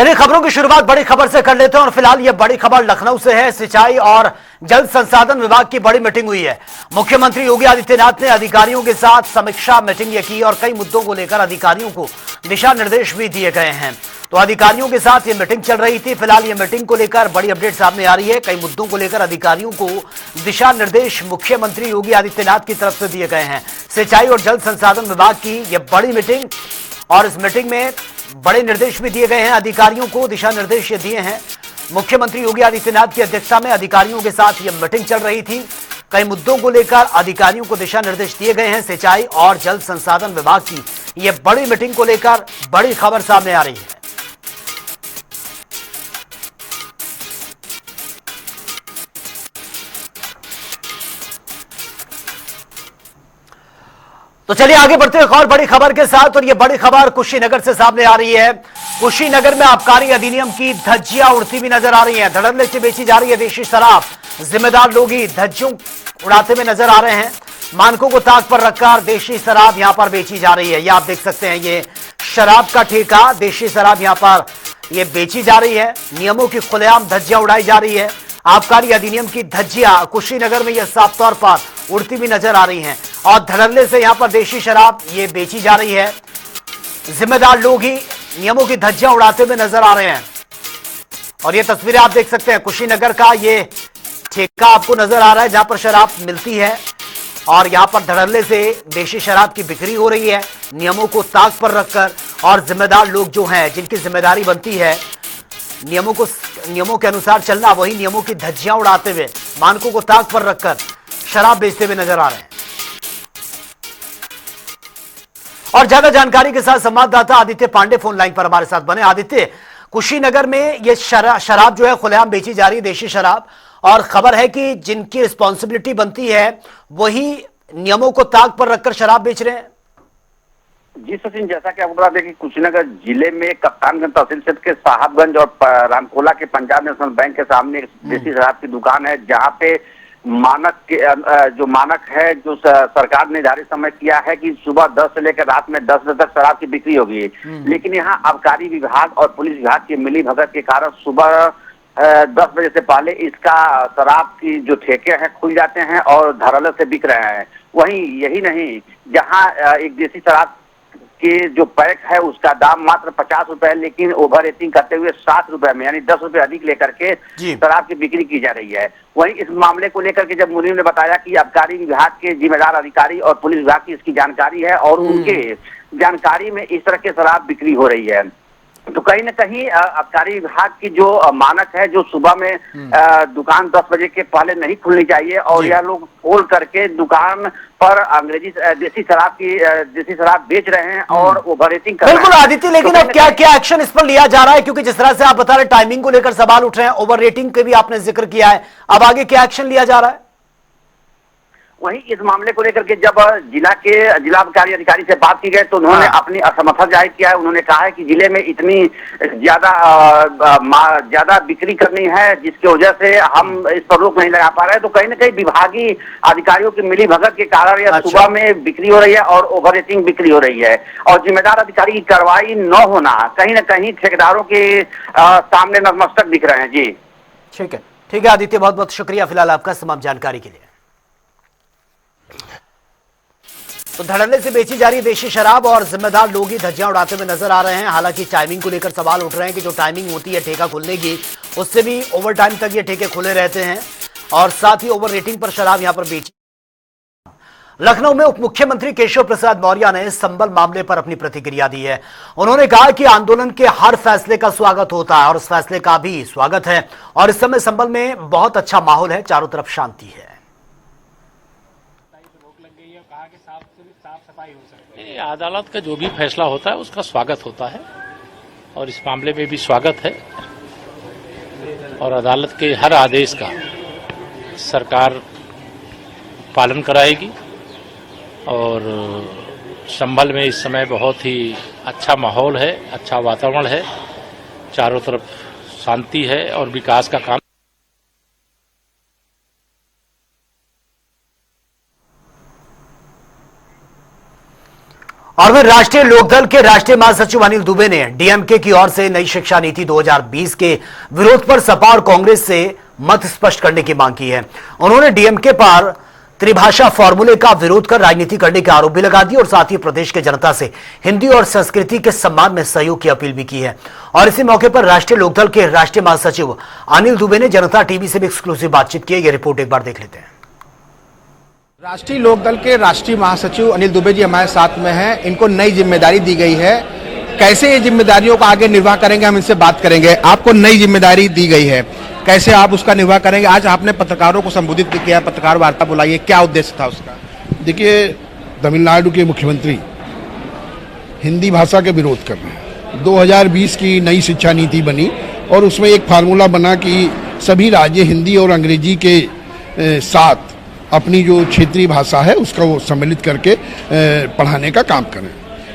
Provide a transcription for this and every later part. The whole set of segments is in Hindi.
चलिए खबरों की शुरुआत बड़ी खबर से कर लेते हैं और फिलहाल यह बड़ी खबर लखनऊ से है। सिंचाई और जल संसाधन विभाग की बड़ी मीटिंग हुई है। मुख्यमंत्री योगी आदित्यनाथ ने अधिकारियों के साथ समीक्षा मीटिंग ये की और कई मुद्दों को लेकर अधिकारियों को दिशा निर्देश भी दिए गए हैं। तो अधिकारियों के साथ ये मीटिंग चल रही थी। फिलहाल ये मीटिंग को लेकर बड़ी अपडेट सामने आ रही है। कई मुद्दों को लेकर अधिकारियों को दिशा निर्देश मुख्यमंत्री योगी आदित्यनाथ की तरफ से दिए गए हैं। सिंचाई और जल संसाधन विभाग की यह बड़ी मीटिंग और इस मीटिंग में बड़े निर्देश भी दिए गए हैं। अधिकारियों को दिशा निर्देश ये दिए हैं। मुख्यमंत्री योगी आदित्यनाथ की अध्यक्षता में अधिकारियों के साथ यह मीटिंग चल रही थी। कई मुद्दों को लेकर अधिकारियों को दिशा निर्देश दिए गए हैं। सिंचाई और जल संसाधन विभाग की यह बड़ी मीटिंग को लेकर बड़ी खबर सामने आ रही है। तो चलिए आगे बढ़ते हैं एक और बड़ी खबर के साथ, और यह बड़ी खबर कुशीनगर से सामने आ रही है। कुशीनगर में आबकारी अधिनियम की धज्जियां उड़ती हुई नजर आ रही हैं। धड़ल्ले से बेची जा रही है देशी शराब। जिम्मेदार लोग ही धज्जियों उड़ाते हुए नजर आ रहे हैं। मानकों को ताक पर रखकर देशी शराब यहां पर बेची जा रही है। यह आप देख सकते हैं, ये शराब का ठेका, देशी शराब यहां पर यह बेची जा रही है। नियमों की खुलेआम धज्जियां उड़ाई जा रही है। आबकारी अधिनियम की धज्जियां कुशीनगर में यह साफ तौर पर उड़ती हुई नजर आ रही हैं और धड़ल्ले से यहां पर देशी शराब ये बेची जा रही है। जिम्मेदार लोग ही नियमों की धज्जियां उड़ाते हुए नजर आ रहे हैं। और ये तस्वीरें आप देख सकते हैं, कुशीनगर का ये ठेका आपको नजर आ रहा है जहां पर शराब मिलती है और यहां पर धड़ल्ले से देशी शराब की बिक्री हो रही है। नियमों को ताक पर रखकर और जिम्मेदार लोग जो हैं, जिनकी जिम्मेदारी बनती है नियमों के अनुसार चलना, वही नियमों की धज्जियां उड़ाते हुए मानकों को ताक पर रखकर शराब बेचते हुए नजर आ रहे हैं। और ज्यादा जानकारी के साथ संवाददाता आदित्य पांडे फोन लाइन पर हमारे साथ बने। आदित्य, कुशीनगर में ये शराब जो है खुलेआम बेची जा रही है, देशी शराब, और खबर है कि जिनकी रिस्पॉन्सिबिलिटी बनती है वही नियमों को ताक पर रखकर शराब बेच रहे हैं। जी सचिन, जैसा कि आपको बता दें कि कुशीनगर जिले में कप्तानगंज तहसील क्षेत्र के साहबगंज और रामकोला के पंजाब नेशनल बैंक के सामने एक देसी शराब की दुकान है, जहां पे जो मानक है, जो सरकार ने निर्धारित समय किया है कि सुबह 10 से लेकर रात में 10 बजे तक शराब की बिक्री होगी। लेकिन यहाँ आबकारी विभाग और पुलिस विभाग की मिली भगत के कारण सुबह 10 बजे से पहले इसका शराब की जो ठेके हैं खुल जाते हैं और धड़ल्ले से बिक रहे हैं। वहीं यही नहीं, जहाँ एक देसी शराब के जो पैक है उसका दाम मात्र 50 रुपए, लेकिन ओवर रेटिंग करते हुए 60 रुपए में, यानी 10 रुपए अधिक लेकर के शराब की बिक्री की जा रही है। वहीं इस मामले को लेकर के जब मुनीम ने बताया कि आबकारी विभाग के जिम्मेदार अधिकारी और पुलिस विभाग की इसकी जानकारी है और उनके जानकारी में इस तरह के शराब बिक्री हो रही है, तो कहीं न कहीं आबकारी विभाग की जो मानक है, जो सुबह में दुकान 10 बजे के पहले नहीं खुलनी चाहिए और यह लोग खोल करके दुकान पर अंग्रेजी देसी शराब बेच रहे हैं और ओवर रेटिंग कर रहे हैं। बिल्कुल आदित्य, लेकिन अब क्या क्या एक्शन इस पर लिया जा रहा है? क्योंकि जिस तरह से आप बता रहे टाइमिंग को लेकर सवाल उठ रहे हैं, ओवर रेटिंग के भी आपने जिक्र किया है, अब आगे क्या एक्शन लिया जा रहा है? वहीं इस मामले को लेकर के जब जिला आबकारी अधिकारी से बात की गई तो उन्होंने अपनी असमर्थता जाहिर किया है। उन्होंने कहा है कि जिले में इतनी ज्यादा बिक्री करनी है जिसकी वजह से हम इस पर रोक नहीं लगा पा रहे हैं। तो कहीं न कहीं विभागीय अधिकारियों की मिलीभगत के कारण यह सुबह में बिक्री हो रही है और ओवर रेटिंग बिक्री हो रही है और जिम्मेदार अधिकारी की कार्रवाई न होना कहीं न कहीं ठेकेदारों के सामने नतमस्तक दिख रहे हैं। जी ठीक है आदित्य, बहुत बहुत शुक्रिया फिलहाल आपका तमाम जानकारी के लिए। तो धड़ल्ले से बेची जा रही देशी शराब और जिम्मेदार लोग ही धज्जियां उड़ाते हुए नजर आ रहे हैं। हालांकि टाइमिंग को लेकर सवाल उठ रहे हैं कि जो टाइमिंग होती है ठेका खुलने की, उससे भी ओवर टाइम तक ये ठेके खुले रहते हैं और साथ ही ओवर रेटिंग पर शराब यहां पर बेची। लखनऊ में उप मुख्यमंत्री केशव प्रसाद मौर्य ने संबल मामले पर अपनी प्रतिक्रिया दी है। उन्होंने कहा कि आंदोलन के हर फैसले का स्वागत होता है और उस फैसले का भी स्वागत है और इस समय संबल में बहुत अच्छा माहौल है, चारों तरफ शांति है। अदालत का जो भी फैसला होता है उसका स्वागत होता है और इस मामले में भी स्वागत है और अदालत के हर आदेश का सरकार पालन कराएगी और संभल में इस समय बहुत ही अच्छा माहौल है, अच्छा वातावरण है, चारों तरफ शांति है और विकास का काम। और फिर राष्ट्रीय लोकदल के राष्ट्रीय महासचिव अनिल दुबे ने डीएमके की ओर से नई शिक्षा नीति 2020 के विरोध पर सपा और कांग्रेस से मत स्पष्ट करने की मांग की है। उन्होंने डीएमके पर त्रिभाषा फॉर्मूले का विरोध कर राजनीति करने के आरोप भी लगा दिए और साथ ही प्रदेश के जनता से हिंदी और संस्कृति के सम्मान में सहयोग की अपील भी की है। और इसी मौके पर राष्ट्रीय लोकदल के राष्ट्रीय महासचिव अनिल दुबे ने जनता टीवी से भी एक्सक्लूसिव बातचीत की है। यह रिपोर्ट एक बार देख लेते हैं। राष्ट्रीय लोकदल के राष्ट्रीय महासचिव अनिल दुबे जी हमारे साथ में हैं। इनको नई जिम्मेदारी दी गई है, कैसे ये जिम्मेदारियों का आगे निर्वाह करेंगे हम इनसे बात करेंगे। आपको नई जिम्मेदारी दी गई है, कैसे आप उसका निर्वाह करेंगे? आज आपने पत्रकारों को संबोधित भी किया, पत्रकार वार्ता बुलाई है, क्या उद्देश्य था उसका? देखिए, तमिलनाडु के मुख्यमंत्री हिंदी भाषा के विरोध कर रहे हैं। 2020 की नई शिक्षा नीति बनी और उसमें एक फार्मूला बना कि सभी राज्य हिंदी और अंग्रेजी के साथ अपनी जो क्षेत्रीय भाषा है उसका वो सम्मिलित करके पढ़ाने का काम करें।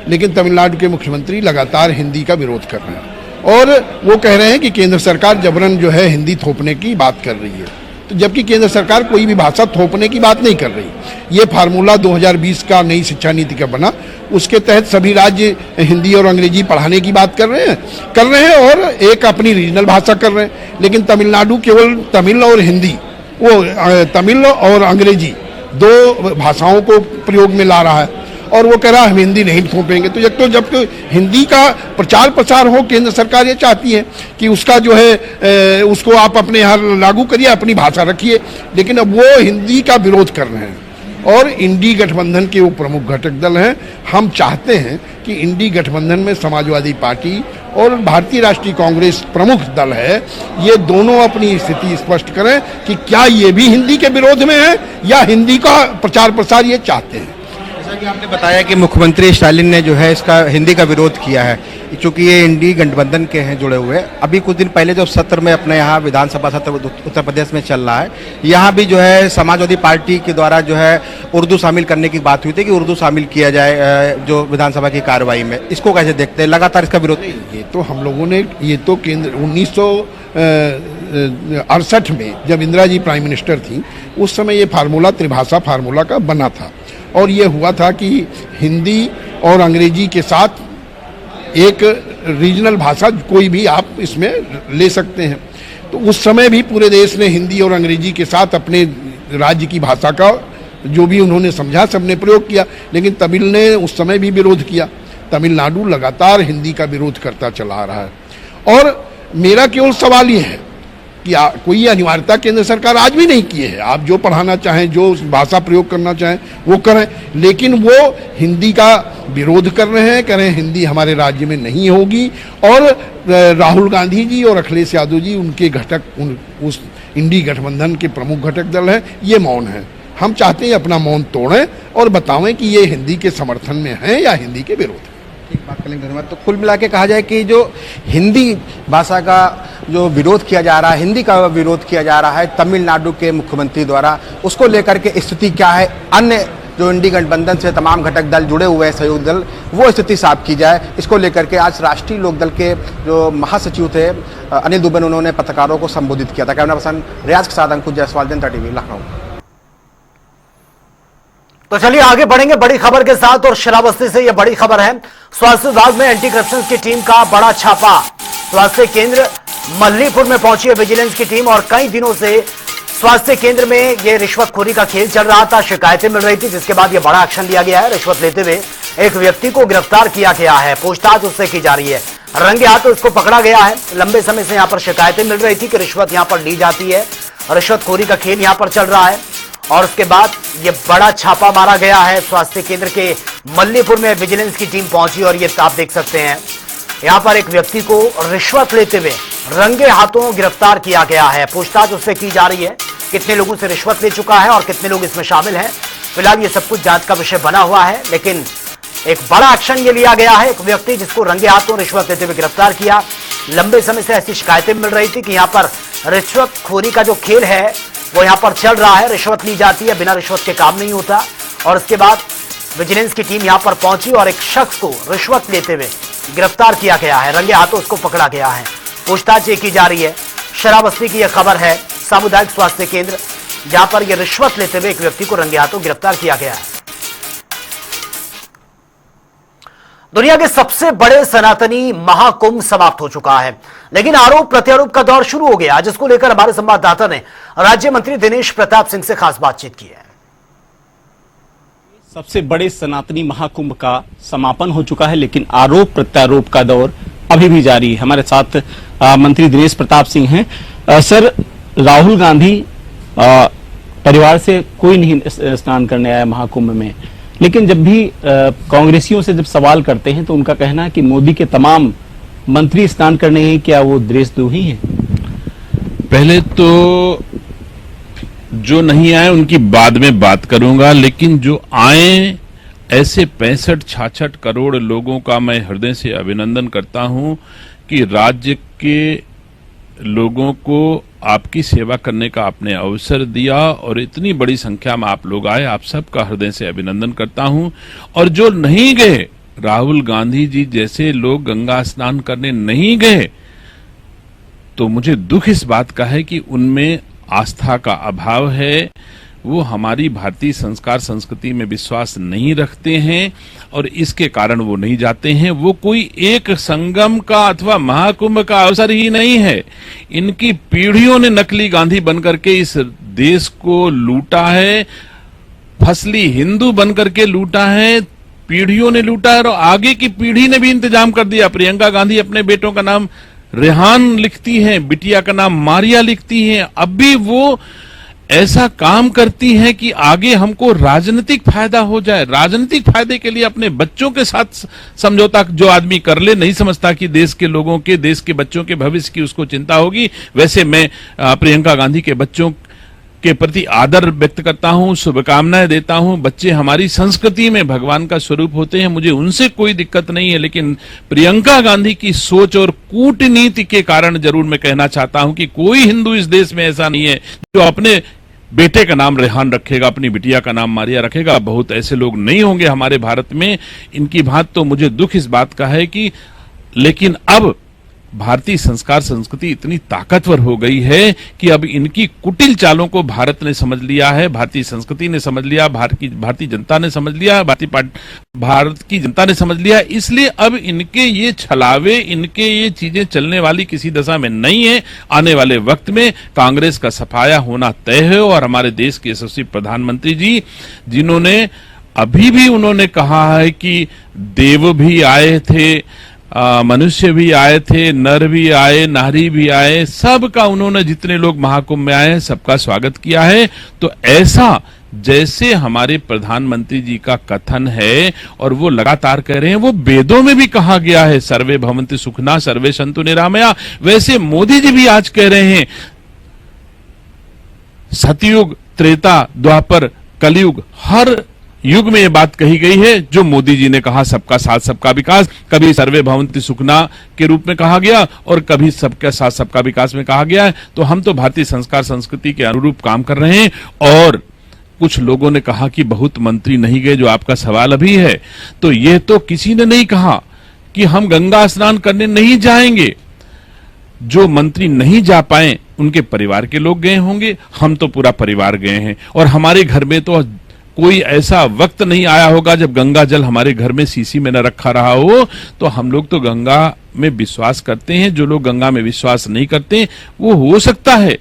लेकिन तमिलनाडु के मुख्यमंत्री लगातार हिंदी का विरोध कर रहे हैं और वो कह रहे हैं कि केंद्र सरकार जबरन जो है हिंदी थोपने की बात कर रही है, तो जबकि केंद्र सरकार कोई भी भाषा थोपने की बात नहीं कर रही। ये फार्मूला 2020 का नई शिक्षा नीति का बना, उसके तहत सभी राज्य हिंदी और अंग्रेजी पढ़ाने की बात कर रहे हैं और एक अपनी रीजनल भाषा कर रहे हैं। लेकिन तमिलनाडु केवल तमिल और हिंदी, वो तमिल और अंग्रेजी दो भाषाओं को प्रयोग में ला रहा है और वो कह रहा है हम हिंदी नहीं थोपेंगे। तो जब हिंदी का प्रचार प्रसार हो, केंद्र सरकार ये चाहती है कि उसका जो है उसको आप अपने यहाँ लागू करिए, अपनी भाषा रखिए, लेकिन अब वो हिंदी का विरोध कर रहे हैं। और इंडी गठबंधन के वो प्रमुख घटक दल हैं। हम चाहते हैं कि इंडी गठबंधन में समाजवादी पार्टी और भारतीय राष्ट्रीय कांग्रेस प्रमुख दल है, ये दोनों अपनी स्थिति स्पष्ट करें कि क्या ये भी हिंदी के विरोध में है या हिंदी का प्रचार प्रसार ये चाहते हैं। जैसा कि आपने बताया कि मुख्यमंत्री स्टालिन ने जो है इसका हिंदी का विरोध किया है, क्योंकि ये इंडी गठबंधन के हैं जुड़े हुए। अभी कुछ दिन पहले जो सत्र में अपने यहाँ विधानसभा सत्र उत्तर प्रदेश में चल रहा है, यहाँ भी जो है समाजवादी पार्टी के द्वारा जो है उर्दू शामिल करने की बात हुई थी कि उर्दू शामिल किया जाए जो विधानसभा की कार्रवाई में। इसको कैसे देखते हैं? लगातार इसका विरोध। ये तो हम लोगों ने, ये तो केंद्र 1968 में जब इंदिरा जी प्राइम मिनिस्टर थी उस समय ये फार्मूला त्रिभाषा फार्मूला का बना था और ये हुआ था कि हिंदी और अंग्रेजी के साथ एक रीजनल भाषा कोई भी आप इसमें ले सकते हैं। तो उस समय भी पूरे देश ने हिंदी और अंग्रेजी के साथ अपने राज्य की भाषा का जो भी उन्होंने समझा सबने प्रयोग किया, लेकिन तमिल ने उस समय भी विरोध किया। तमिलनाडु लगातार हिंदी का विरोध करता चला आ रहा है और मेरा केवल सवाल ये है कि कोई अनिवार्यता केंद्र सरकार आज भी नहीं किए है। आप जो पढ़ाना चाहें, जो भाषा प्रयोग करना चाहें वो करें, लेकिन वो हिंदी का विरोध कर रहे हैं, कह रहे हैं हिंदी हमारे राज्य में नहीं होगी। और राहुल गांधी जी और अखिलेश यादव जी उनके घटक उस इंडी गठबंधन के प्रमुख घटक दल हैं, ये मौन है। हम चाहते हैं अपना मौन तोड़ें और बतावें कि ये हिंदी के समर्थन में है या हिंदी के विरोध है। ठीक बात करेंगे, धन्यवाद। तो कुल मिला के कहा जाए कि जो हिंदी भाषा का जो विरोध किया जा रहा है, हिंदी का विरोध किया जा रहा है तमिलनाडु के मुख्यमंत्री द्वारा, उसको लेकर के स्थिति क्या है, अन्य जो इंडी गठबंधन से तमाम घटक दल जुड़े हुए हैं, सहयोग दल, वो स्थिति साफ की जाए, इसको लेकर के आज राष्ट्रीय लोकदल के जो महासचिव थे अनिल दुबे ने उन्होंने पत्रकारों को संबोधित किया था। कैमरा पर्सन रियाज के साथ अंकुश जायसवाल, जनता टीवी, लखनऊ। तो चलिए आगे बढ़ेंगे बड़ी खबर के साथ और श्रावस्ती से यह बड़ी खबर है। स्वास्थ्य विभाग में एंटी करप्शन की टीम का बड़ा छापा। स्वास्थ्य केंद्र मल्लीपुर में पहुंची है विजिलेंस की टीम और कई दिनों से स्वास्थ्य केंद्र में यह रिश्वतखोरी का खेल चल रहा था, शिकायतें मिल रही थी, जिसके बाद यह बड़ा एक्शन लिया गया है। रिश्वत लेते हुए एक व्यक्ति को गिरफ्तार किया गया है, पूछताछ उससे की जा रही है, रंगे हाथों उसको पकड़ा गया है। लंबे समय से यहां पर शिकायतें मिल रही थी कि रिश्वत यहां पर ली जाती है, रिश्वतखोरी का खेल यहां पर चल रहा है और उसके बाद ये बड़ा छापा मारा गया है। स्वास्थ्य केंद्र के मल्लीपुर में विजिलेंस की टीम पहुंची और ये आप देख सकते हैं यहां पर एक व्यक्ति को रिश्वत लेते हुए रंगे हाथों गिरफ्तार किया गया है। पूछताछ उससे की जा रही है, कितने लोगों से रिश्वत ले चुका है और कितने लोग इसमें शामिल हैं। फिलहाल ये सब कुछ जांच का विषय बना हुआ है, लेकिन एक बड़ा एक्शन ये लिया गया है। एक व्यक्ति जिसको रंगे हाथों रिश्वत लेते हुए गिरफ्तार किया। लंबे समय से ऐसी शिकायतें मिल रही थी कि यहाँ पर रिश्वतखोरी का जो खेल है वो यहाँ पर चल रहा है, रिश्वत ली जाती है, बिना रिश्वत के काम नहीं होता। और उसके बाद विजिलेंस की टीम यहाँ पर पहुंची और एक शख्स को रिश्वत लेते हुए गिरफ्तार किया गया है, रंगे हाथों उसको पकड़ा गया है। पूछताछ ये की जा रही है। श्रावस्ती की यह खबर है, सामुदायिक स्वास्थ्य केंद्र जहां पर यह रिश्वत लेते हुए एक व्यक्ति को रंगे हाथों गिरफ्तार किया गया है। दुनिया के सबसे बड़े सनातनी महाकुंभ समाप्त हो चुका है, लेकिन आरोप प्रत्यारोप का दौर शुरू हो गया, जिसको लेकर हमारे संवाददाता ने राज्य मंत्री दिनेश प्रताप सिंह से खास बातचीत की है। सबसे बड़े सनातनी महाकुंभ का समापन हो चुका है, लेकिन आरोप प्रत्यारोप का दौर अभी भी जारी है। हमारे साथ मंत्री दिनेश प्रताप सिंह हैं। सर, राहुल गांधी परिवार से कोई नहीं स्नान करने आया महाकुंभ में, लेकिन जब भी कांग्रेसियों से जब सवाल करते हैं तो उनका कहना है कि मोदी के तमाम मंत्री स्नान करने हैं, क्या वो देशद्रोही हैं? पहले तो जो नहीं आए उनकी बाद में बात करूंगा, लेकिन जो आए ऐसे 65-66 करोड़ लोगों का मैं हृदय से अभिनंदन करता हूं कि राज्य के लोगों को आपकी सेवा करने का आपने अवसर दिया और इतनी बड़ी संख्या में आप लोग आए, आप सबका हृदय से अभिनंदन करता हूं। और जो नहीं गए, राहुल गांधी जी जैसे लोग गंगा स्नान करने नहीं गए, तो मुझे दुख इस बात का है कि उनमें आस्था का अभाव है। वो हमारी भारतीय संस्कार संस्कृति में विश्वास नहीं रखते हैं और इसके कारण वो नहीं जाते हैं। वो कोई एक संगम का अथवा महाकुंभ का अवसर ही नहीं है। इनकी पीढ़ियों ने नकली गांधी बनकर के इस देश को लूटा है, फसली हिंदू बनकर के लूटा है, पीढ़ियों ने लूटा है और आगे की पीढ़ी ने भी इंतजाम कर दिया। प्रियंका गांधी अपने बेटों का नाम रेहान लिखती हैं, बिटिया का नाम मारिया लिखती हैं। अब भी वो ऐसा काम करती है कि आगे हमको राजनीतिक फायदा हो जाए। राजनीतिक फायदे के लिए अपने बच्चों के साथ समझौता जो आदमी कर ले, नहीं समझता कि देश के लोगों के, देश के बच्चों के भविष्य की उसको चिंता होगी। वैसे मैं प्रियंका गांधी के बच्चों के प्रति आदर व्यक्त करता हूं, शुभकामनाएं देता हूं। बच्चे हमारी संस्कृति में भगवान का स्वरूप होते हैं, मुझे उनसे कोई दिक्कत नहीं है, लेकिन प्रियंका गांधी की सोच और कूटनीति के कारण जरूर मैं कहना चाहता हूं कि कोई हिंदू इस देश में ऐसा नहीं है जो अपने बेटे का नाम रेहान रखेगा, अपनी बिटिया का नाम मारिया रखेगा। बहुत ऐसे लोग नहीं होंगे हमारे भारत में। इनकी बात तो मुझे दुख इस बात का है कि, लेकिन अब भारतीय संस्कार संस्कृति इतनी ताकतवर हो गई है कि अब इनकी कुटिल चालों को भारत ने समझ लिया है, भारतीय संस्कृति ने समझ लिया, भारतीय जनता ने समझ लिया, भारत की जनता ने समझ लिया। इसलिए अब इनके ये छलावे, इनके ये चीजें चलने वाली किसी दशा में नहीं है। आने वाले वक्त में कांग्रेस का सफाया होना तय है और हमारे देश के यशस्वी प्रधानमंत्री जी, जिन्होंने अभी भी उन्होंने कहा है कि देव भी आए थे, मनुष्य भी आए थे, नर भी आए, नारी भी आए, सबका उन्होंने, जितने लोग महाकुंभ में आए हैं सबका स्वागत किया है। तो ऐसा जैसे हमारे प्रधानमंत्री जी का कथन है और वो लगातार कह रहे हैं, वो वेदों में भी कहा गया है, सर्वे भवन्ति सुखना सर्वे सन्तु निरामया। वैसे मोदी जी भी आज कह रहे हैं, सतयुग, त्रेता, द्वापर, कलयुग, हर युग में ये बात कही गई है जो मोदी जी ने कहा, सबका साथ सबका विकास। कभी सर्वे भवन्ति सुखना के रूप में कहा गया और कभी सबका साथ सबका विकास में कहा गया है। तो हम तो भारतीय संस्कार संस्कृति के अनुरूप काम कर रहे हैं। और कुछ लोगों ने कहा कि बहुत मंत्री नहीं गए, जो आपका सवाल अभी है, तो ये तो किसी ने नहीं कहा कि हम गंगा स्नान करने नहीं जाएंगे। जो मंत्री नहीं जा पाए उनके परिवार के लोग गए होंगे, हम तो पूरा परिवार गए हैं। और हमारे घर में तो कोई ऐसा वक्त नहीं आया होगा जब गंगा जल हमारे घर में सीसी में न रखा रहा हो। तो हम लोग तो गंगा में विश्वास करते हैं। जो लोग गंगा में विश्वास नहीं करते, वो हो सकता है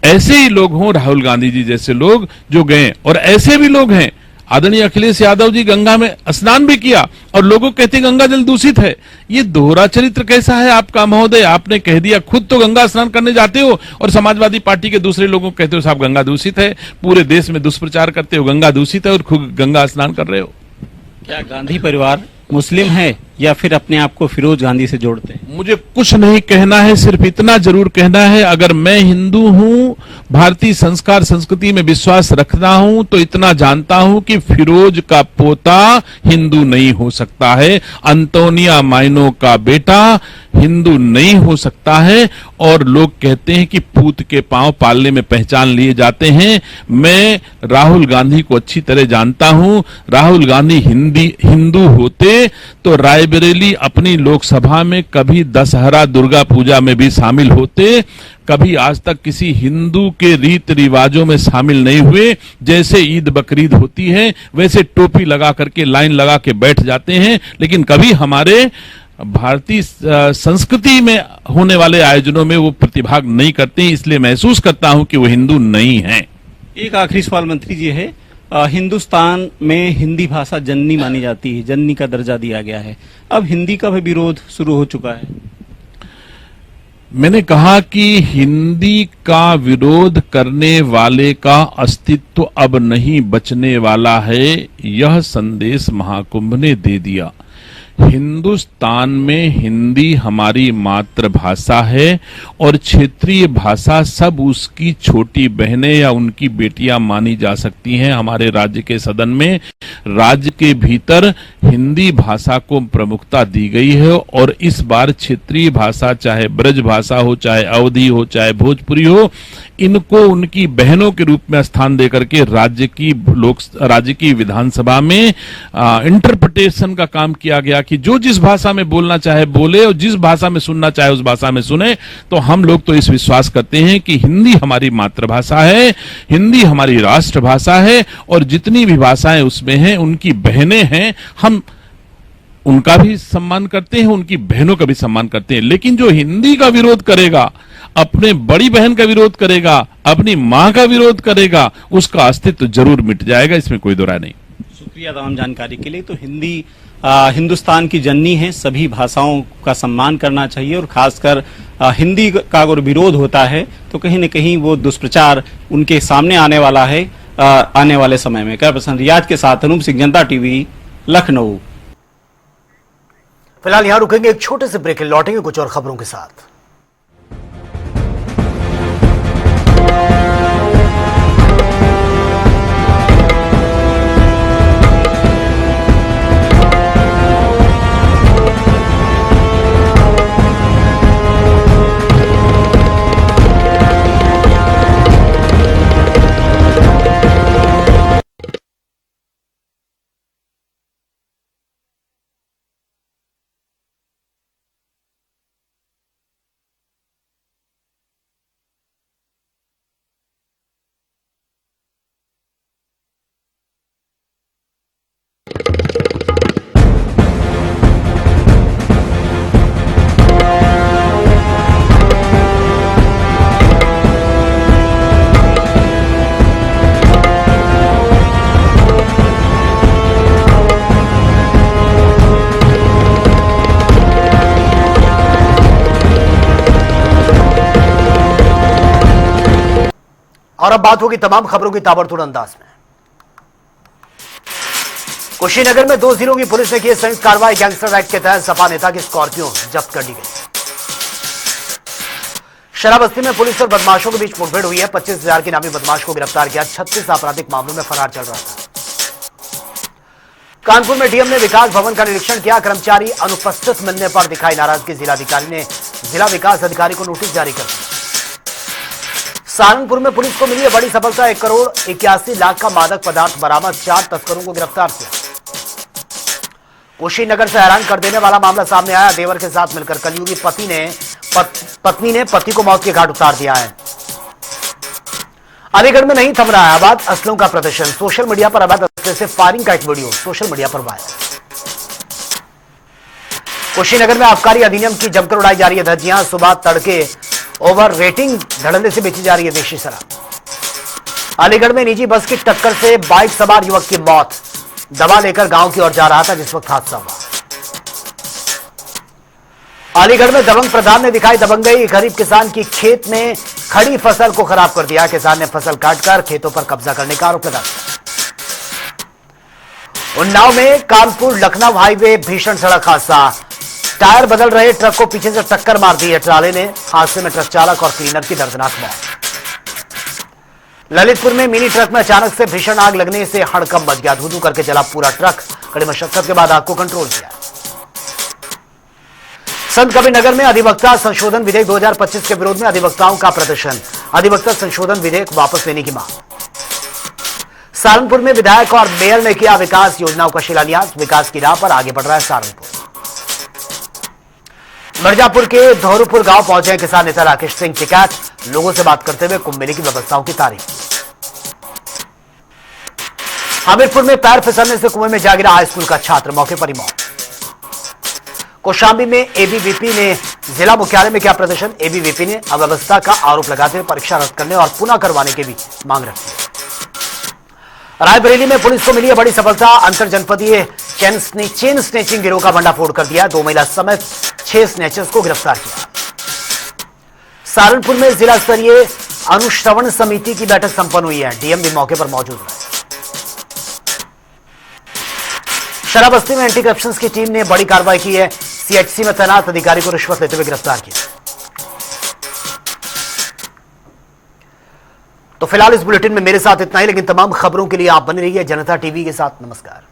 ऐसे ही लोग हों, राहुल गांधी जी जैसे लोग जो गए। और ऐसे भी लोग हैं, आदरणीय अखिलेश यादव जी गंगा में स्नान भी किया और लोगों कहते गंगा जल दूषित है। ये दोहरा चरित्र कैसा है आपका महोदय? आपने कह दिया, खुद तो गंगा स्नान करने जाते हो और समाजवादी पार्टी के दूसरे लोगों को कहते हो साहब गंगा दूषित है। पूरे देश में दुष्प्रचार करते हो गंगा दूषित है और खुद गंगा स्नान कर रहे हो। क्या गांधी परिवार मुस्लिम है या फिर अपने आप को फिरोज गांधी से जोड़ते हैं? मुझे कुछ नहीं कहना है, सिर्फ इतना जरूर कहना है, अगर मैं हिंदू हूं, भारतीय संस्कार संस्कृति में विश्वास रखता हूं, तो इतना जानता हूं कि फिरोज का पोता हिंदू नहीं हो सकता है, अंतोनिया माइनो का बेटा हिंदू नहीं हो सकता है। और लोग कहते हैं कि पूत के पांव पालने में पहचान लिए जाते हैं। मैं राहुल गांधी को अच्छी तरह जानता हूं। राहुल गांधी हिंदू होते तो राय रायबरेली अपनी लोकसभा में कभी दशहरा दुर्गा पूजा में भी शामिल होते, कभी आज तक किसी हिंदू के रीत रिवाजों में शामिल नहीं हुए। जैसे ईद बकरीद होती है वैसे टोपी लगा करके लाइन लगा के बैठ जाते हैं, लेकिन कभी हमारे भारतीय संस्कृति में होने वाले आयोजनों में वो प्रतिभाग नहीं करते। इसलिए महसूस करता हूं कि वो हिंदू नहीं हैं। एक आखिरी सवाल मंत्री जी है, हिंदुस्तान में हिंदी भाषा जननी मानी जाती है, जननी का दर्जा दिया गया है, अब हिंदी का भी विरोध शुरू हो चुका है। मैंने कहा कि हिंदी का विरोध करने वाले का अस्तित्व अब नहीं बचने वाला है, यह संदेश महाकुंभ ने दे दिया। हिंदुस्तान में हिंदी हमारी मातृभाषा है और क्षेत्रीय भाषा सब उसकी छोटी बहनें या उनकी बेटियां मानी जा सकती हैं। हमारे राज्य के सदन में राज्य के भीतर हिंदी भाषा को प्रमुखता दी गई है और इस बार क्षेत्रीय भाषा चाहे ब्रज भाषा हो, चाहे अवधी हो, चाहे भोजपुरी हो, इनको उनकी बहनों के रूप में स्थान देकर के राज्य की विधानसभा में इंटरप्रिटेशन का काम किया गया कि जो जिस भाषा में बोलना चाहे बोले और जिस भाषा में सुनना चाहे उस भाषा में सुने। तो हम लोग तो इस विश्वास करते हैं कि हिंदी हमारी मातृभाषा है, हिंदी हमारी राष्ट्रभाषा है और जितनी भी भाषाएं उसमें हैं उनकी बहनें हैं, हम उनका भी सम्मान करते हैं, उनकी बहनों का भी सम्मान करते हैं। लेकिन जो हिंदी का विरोध करेगा, अपने बड़ी बहन का विरोध करेगा, अपनी मां का विरोध करेगा, उसका अस्तित्व जरूर मिट जाएगा, इसमें कोई दो राय नहीं। शुक्रिया तमाम जानकारी के लिए। तो हिंदी हिंदुस्तान की जननी है, सभी भाषाओं का सम्मान करना चाहिए और खासकर हिंदी का अगर विरोध होता है तो कहीं न कहीं वो दुष्प्रचार उनके सामने आने वाला है आने वाले समय में। कैमरा पर्सन रियाज के साथ अनूप सिंह, जनता टीवी, लखनऊ। फिलहाल यहां रुकेंगे, एक छोटे से ब्रेक, लौटेंगे कुछ और खबरों के साथ। और अब बात होगी तमाम खबरों की ताबड़तोड़ अंदाज में। कुशीनगर में 2 जिलों की पुलिस ने की संयुक्त कार्रवाई। गैंगस्टर एक्ट के तहत सपा नेता की स्कॉर्पियो जब्त कर ली गई। शराबस्ती में पुलिस और बदमाशों के बीच मुठभेड़ हुई है। 25,000 की नामी बदमाश को गिरफ्तार किया। 36 आपराधिक मामलों में फरार चल रहा था। कानपुर में डीएम ने विकास भवन का निरीक्षण किया। कर्मचारी अनुपस्थित मिलने पर दिखाई नाराजगी। जिलाधिकारी ने जिला विकास अधिकारी को नोटिस जारी कर दिया। सहारनपुर में पुलिस को मिली है बड़ी सफलता। 1 करोड़ 81 लाख का मादक पदार्थ बरामद। 4 तस्करों को गिरफ्तार किया। कुशीनगर से हैरान कर देने वाला मामला सामने आया। देवर के साथ मिलकर कलयुगी पत्नी ने पति को मौत के घाट उतार दिया है। अलीगढ़ में नहीं थम रहा है अवैध असलों का प्रदर्शन। सोशल मीडिया पर अवैध असले से फायरिंग का एक वीडियो सोशल मीडिया पर वायरल। कुशीनगर में आबकारी अधिनियम की जमकर उड़ाई जा रही है धज्जियां। सुबह तड़के ओवर रेटिंग धड़ल्ले से बेची जा रही है देशी शराब। अलीगढ़ में निजी बस की टक्कर से बाइक सवार युवक की मौत। दवा लेकर गांव की ओर जा रहा था जिस वक्त हादसा हुआ। अलीगढ़ में दबंग प्रधान ने दिखाई दबंगई। गरीब किसान की खेत में खड़ी फसल को खराब कर दिया। किसान ने फसल काटकर खेतों पर कब्जा करने का आरोप लगाया। उन्नाव में कानपुर लखनऊ हाईवे भीषण सड़क हादसा। टायर बदल रहे ट्रक को पीछे से टक्कर मार दी है ट्राले ने। हादसे में ट्रक चालक और क्लीनर की दर्दनाक मौत। ललितपुर में मिनी ट्रक में अचानक से भीषण आग लगने से हड़कंप मच गया। धू-धू करके जला पूरा ट्रक। कड़ी मशक्कत के बाद आग को कंट्रोल किया। संत कबीरनगर में अधिवक्ता संशोधन विधेयक 2025 के विरोध में अधिवक्ताओं का प्रदर्शन। अधिवक्ता संशोधन विधेयक वापस लेने की मांग। सहारनपुर में विधायक और मेयर ने किया विकास योजनाओं का शिलान्यास। विकास की राह पर आगे बढ़ रहा है सहारनपुर। मिर्जापुर के धौरूपुर गांव पहुंचे किसान नेता राकेश सिंह टिकैत। लोगों से बात करते हुए कुंभ मेले की व्यवस्थाओं की तारीफ। हमीरपुर में पैर फिसलने से कुएं में जा गिरा हाई स्कूल का छात्र, मौके पर ही मौत। कौशाम्बी में एबीवीपी ने जिला मुख्यालय में किया प्रदर्शन। एबीवीपी ने अव्यवस्था का आरोप लगाते हुए परीक्षा रद्द करने और पुनः करवाने की भी मांग रखी। रायबरेली में पुलिस को मिली है बड़ी सफलता। अंतर जनपदीय चेन स्नेचिंग गिरोह का भंडाफोड़ कर दिया। 2 महिला समेत 6 स्नेचर्स को गिरफ्तार किया। सहारनपुर में जिला स्तरीय अनुश्रवण समिति की बैठक संपन्न हुई है। डीएम भी मौके पर मौजूद रहे। शराबस्ती में एंटी करप्शन की टीम ने बड़ी कार्रवाई की है। सीएचसी में तैनात अधिकारी को रिश्वत लेते हुए गिरफ्तार किया। तो फिलहाल इस बुलेटिन में मेरे साथ इतना ही, लेकिन तमाम खबरों के लिए आप बने रहिए जनता टीवी के साथ। नमस्कार।